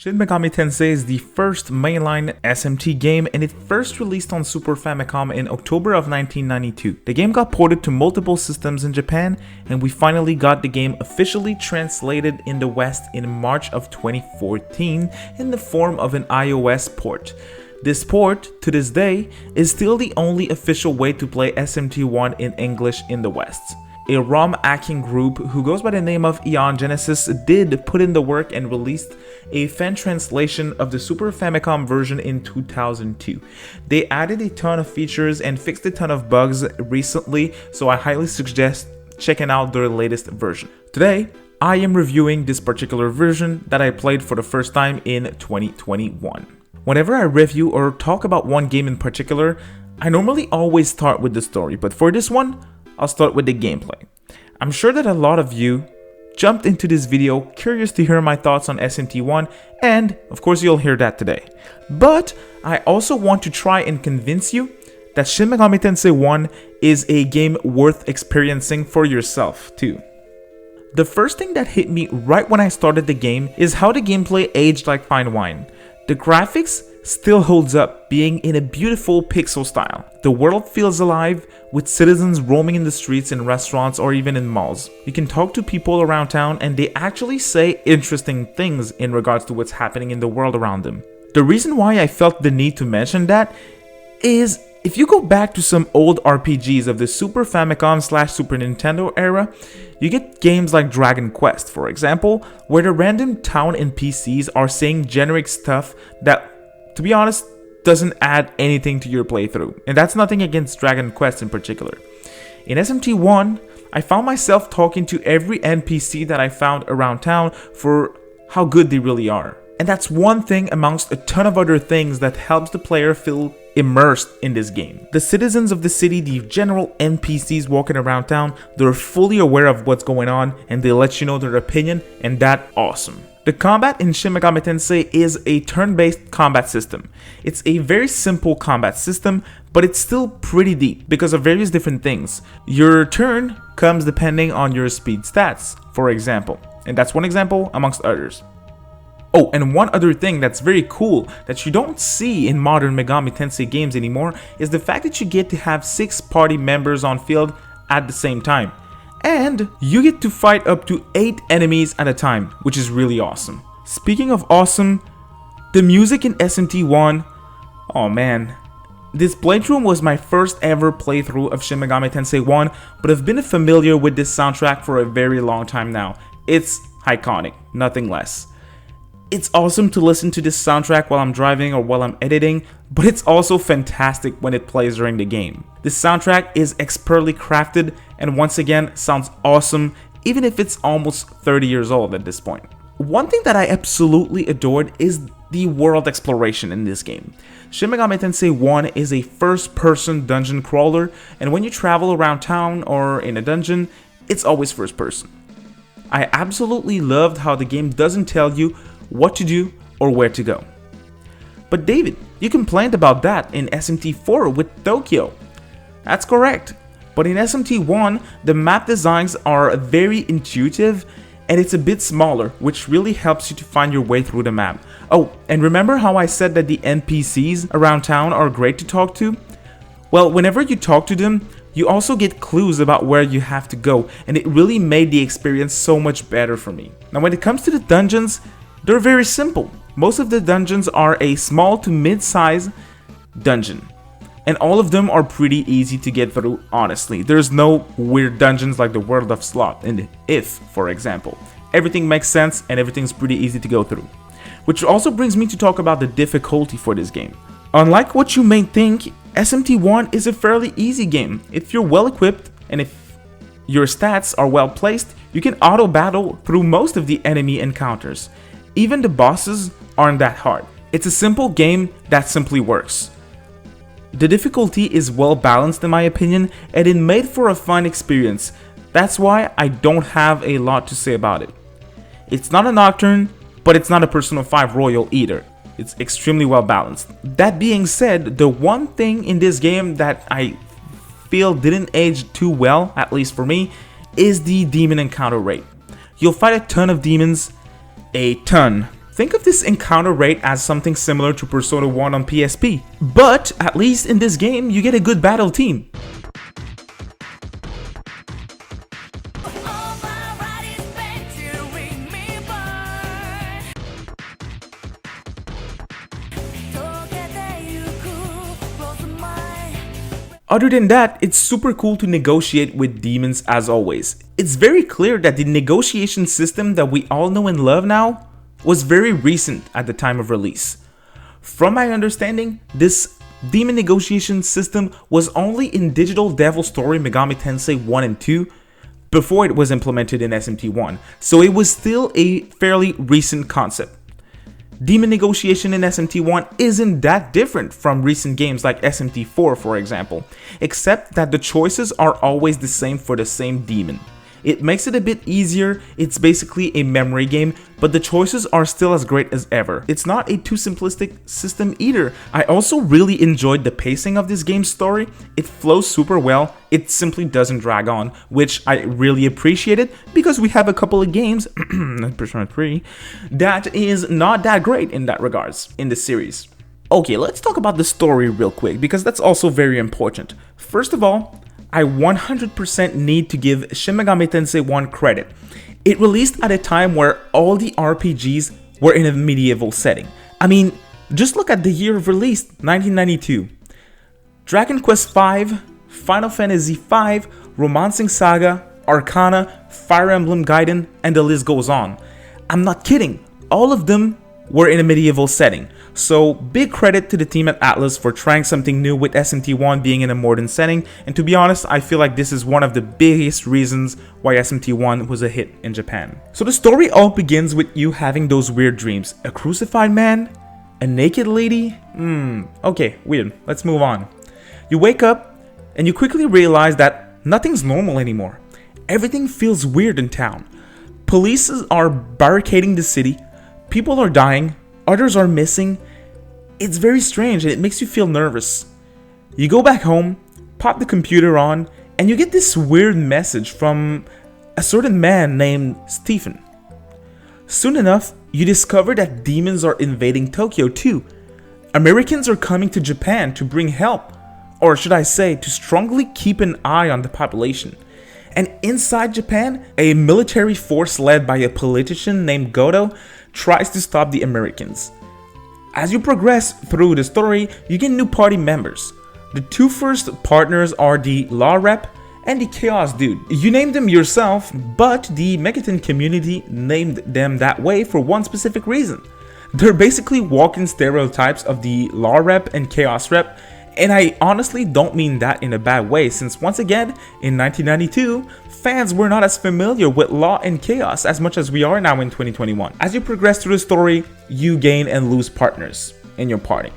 Shin Megami Tensei is the first mainline SMT game, and it first released on Super Famicom in October of 1992. The game got ported to multiple systems in Japan, and we finally got the game officially translated in the West in March of 2014 in the form of an iOS port. This port, to this day, is still the only official way to play SMT1 in English in the West. A ROM hacking group who goes by the name of Eon Genesis did put in the work and released a fan translation of the Super Famicom version in 2002. They added a ton of features and fixed a ton of bugs recently, so I highly suggest checking out their latest version. Today, I am reviewing this particular version that I played for the first time in 2021. Whenever I review or talk about one game in particular, I normally always start with the story, but for this one, I'll start with the gameplay. I'm sure that a lot of you jumped into this video curious to hear my thoughts on SMT1, and of course you'll hear that today. But I also want to try and convince you that Shin Megami Tensei 1 is a game worth experiencing for yourself too. The first thing that hit me right when I started the game is how the gameplay aged like fine wine. The graphics still holds up, being in a beautiful pixel style. The world feels alive, with citizens roaming in the streets, in restaurants, or even in malls. You can talk to people around town and they actually say interesting things in regards to what's happening in the world around them. The reason why I felt the need to mention that is if you go back to some old RPGs of the Super Famicom / Super Nintendo era, you get games like Dragon Quest, for example, where the random town NPCs are saying generic stuff that, to be honest, doesn't add anything to your playthrough. And that's nothing against Dragon Quest in particular. In SMT1, I found myself talking to every NPC that I found around town for how good they really are. And that's one thing amongst a ton of other things that helps the player feel immersed in this game. The citizens of the city, the general NPCs walking around town, they're fully aware of what's going on and they let you know their opinion, and that's awesome. The combat in Shin Megami Tensei is a turn-based combat system. It's a very simple combat system, but it's still pretty deep because of various different things. Your turn comes depending on your speed stats, for example, and that's one example amongst others. Oh, and one other thing that's very cool that you don't see in modern Megami Tensei games anymore is the fact that you get to have 6 party members on field at the same time. And you get to fight up to 8 enemies at a time, which is really awesome. Speaking of awesome, the music in SMT1, oh man. This playthrough was my first ever playthrough of Shin Megami Tensei 1, but I've been familiar with this soundtrack for a very long time now. It's iconic, nothing less. It's awesome to listen to this soundtrack while I'm driving or while I'm editing, but it's also fantastic when it plays during the game. This soundtrack is expertly crafted and once again sounds awesome, even if it's almost 30 years old at this point. One thing that I absolutely adored is the world exploration in this game. Shin Megami Tensei 1 is a first-person dungeon crawler, and when you travel around town or in a dungeon, it's always first person. I absolutely loved how the game doesn't tell you what to do or where to go. But David, you complained about that in SMT4 with Tokyo. That's correct. But in SMT1, the map designs are very intuitive and it's a bit smaller, which really helps you to find your way through the map. Oh, and remember how I said that the NPCs around town are great to talk to? Well, whenever you talk to them, you also get clues about where you have to go, and it really made the experience so much better for me. Now when it comes to the dungeons, they're very simple. Most of the dungeons are a small to mid-size dungeon, and all of them are pretty easy to get through, honestly. There's no weird dungeons like the World of Sloth in If, for example. Everything makes sense and everything's pretty easy to go through. Which also brings me to talk about the difficulty for this game. Unlike what you may think, SMT1 is a fairly easy game. If you're well equipped and if your stats are well placed, you can auto battle through most of the enemy encounters. Even the bosses aren't that hard. It's a simple game that simply works. The difficulty is well balanced in my opinion, and it made for a fun experience. That's why I don't have a lot to say about it. It's not a Nocturne, but it's not a Persona 5 Royal either. It's extremely well balanced. That being said, the one thing in this game that I feel didn't age too well, at least for me, is the demon encounter rate. You'll fight a ton of demons, a ton. Think of this encounter rate as something similar to Persona 1 on PSP, but at least in this game you get a good battle team. Other than that, it's super cool to negotiate with demons as always. It's very clear that the negotiation system that we all know and love now was very recent at the time of release. From my understanding, this demon negotiation system was only in Digital Devil Story Megami Tensei 1 and 2 before it was implemented in SMT 1, so it was still a fairly recent concept. Demon negotiation in SMT 1 isn't that different from recent games like SMT 4, for example, except that the choices are always the same for the same demon. It makes it a bit easier, it's basically a memory game, but the choices are still as great as ever. It's not a too simplistic system either. I also really enjoyed the pacing of this game's story. It flows super well, it simply doesn't drag on, which I really appreciated because we have a couple of games, Persona 3, that is not that great in that regards in the series. Okay, let's talk about the story real quick because that's also very important. First of all, I 100% need to give Shin Megami Tensei 1 credit. It released at a time where all the RPGs were in a medieval setting. I mean, just look at the year of release, 1992. Dragon Quest V, Final Fantasy V, Romancing Saga, Arcana, Fire Emblem Gaiden, and the list goes on. I'm not kidding, all of them were in a medieval setting. So big credit to the team at Atlus for trying something new with SMT1 being in a modern setting, and to be honest, I feel like this is one of the biggest reasons why SMT1 was a hit in Japan. So the story all begins with you having those weird dreams. A crucified man? A naked lady? Okay, weird. Let's move on. You wake up and you quickly realize that nothing's normal anymore. Everything feels weird in town. Police are barricading the city, people are dying, others are missing. It's very strange and it makes you feel nervous. You go back home, pop the computer on, and you get this weird message from a certain man named Stephen. Soon enough, you discover that demons are invading Tokyo too. Americans are coming to Japan to bring help, or should I say, to strongly keep an eye on the population. And inside Japan, a military force led by a politician named Goto tries to stop the Americans. As you progress through the story, you get new party members. The two first partners are the Law Rep and the Chaos Dude. You named them yourself, but the Megaton community named them that way for one specific reason. They're basically walking stereotypes of the Law Rep and Chaos Rep, and I honestly don't mean that in a bad way, since once again, in 1992, fans were not as familiar with Law and Chaos as much as we are now in 2021. As you progress through the story, you gain and lose partners in your party.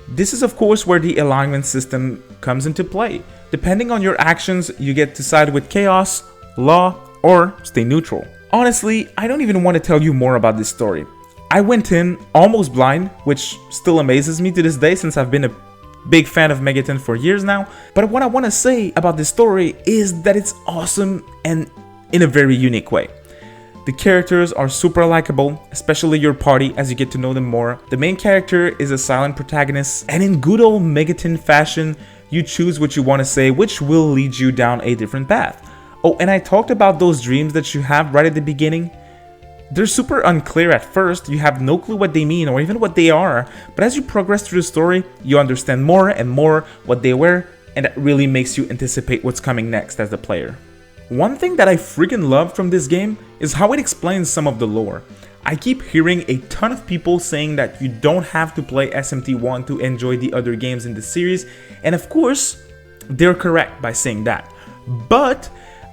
This is of course where the alignment system comes into play. Depending on your actions, you get to side with Chaos, Law, or stay neutral. Honestly, I don't even want to tell you more about this story. I went in almost blind, which still amazes me to this day since I've been a big fan of Megaton for years now, but what I want to say about this story is that it's awesome and in a very unique way. The characters are super likable, especially your party as you get to know them more. The main character is a silent protagonist, and in good old Megaton fashion, you choose what you want to say, which will lead you down a different path. Oh, and I talked about those dreams that you have right at the beginning. They're super unclear at first, you have no clue what they mean or even what they are, but as you progress through the story, you understand more and more what they were, and that really makes you anticipate what's coming next as the player. One thing that I freaking love from this game is how it explains some of the lore. I keep hearing a ton of people saying that you don't have to play SMT1 to enjoy the other games in the series, and of course, they're correct by saying that. But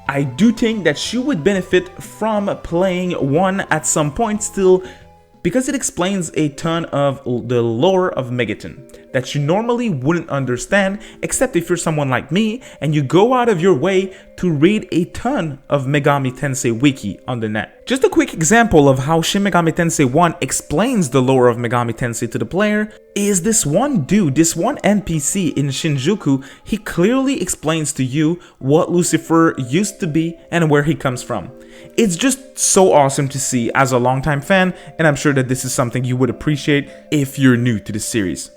I do think that you would benefit from playing 1 at some point still, because it explains a ton of the lore of Megaton. that you normally wouldn't understand, except if you're someone like me and you go out of your way to read a ton of Megami Tensei wiki on the net. Just a quick example of how Shin Megami Tensei 1 explains the lore of Megami Tensei to the player is this one dude, this one NPC in Shinjuku. He clearly explains to you what Lucifer used to be and where he comes from. It's just so awesome to see as a longtime fan, and I'm sure that this is something you would appreciate if you're new to the series.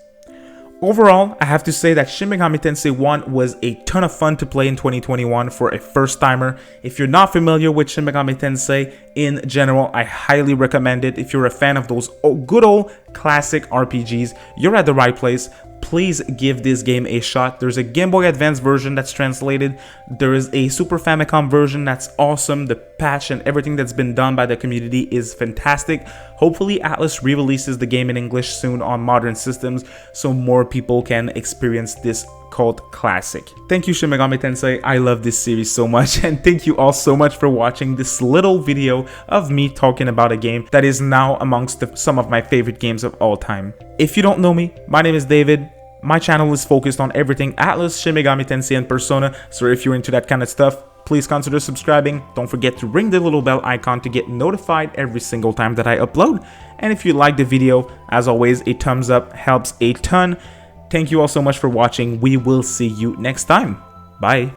Overall, I have to say that Shin Megami Tensei 1 was a ton of fun to play in 2021 for a first timer. If you're not familiar with Shin Megami Tensei in general, I highly recommend it. If you're a fan of those good old classic RPGs, you're at the right place. Please give this game a shot. There's a Game Boy Advance version that's translated. There is a Super Famicom version that's awesome. The patch and everything that's been done by the community is fantastic. Hopefully Atlus re-releases the game in English soon on modern systems so more people can experience this cult classic. Thank you, Shin Megami Tensei. I love this series so much, and thank you all so much for watching this little video of me talking about a game that is now amongst some of my favorite games of all time. If you don't know me, my name is David. My channel is focused on everything Atlus, Shin Megami Tensei, and Persona, so if you're into that kind of stuff, please consider subscribing. Don't forget to ring the little bell icon to get notified every single time that I upload. And if you like the video, as always, a thumbs up helps a ton. Thank you all so much for watching. We will see you next time. Bye.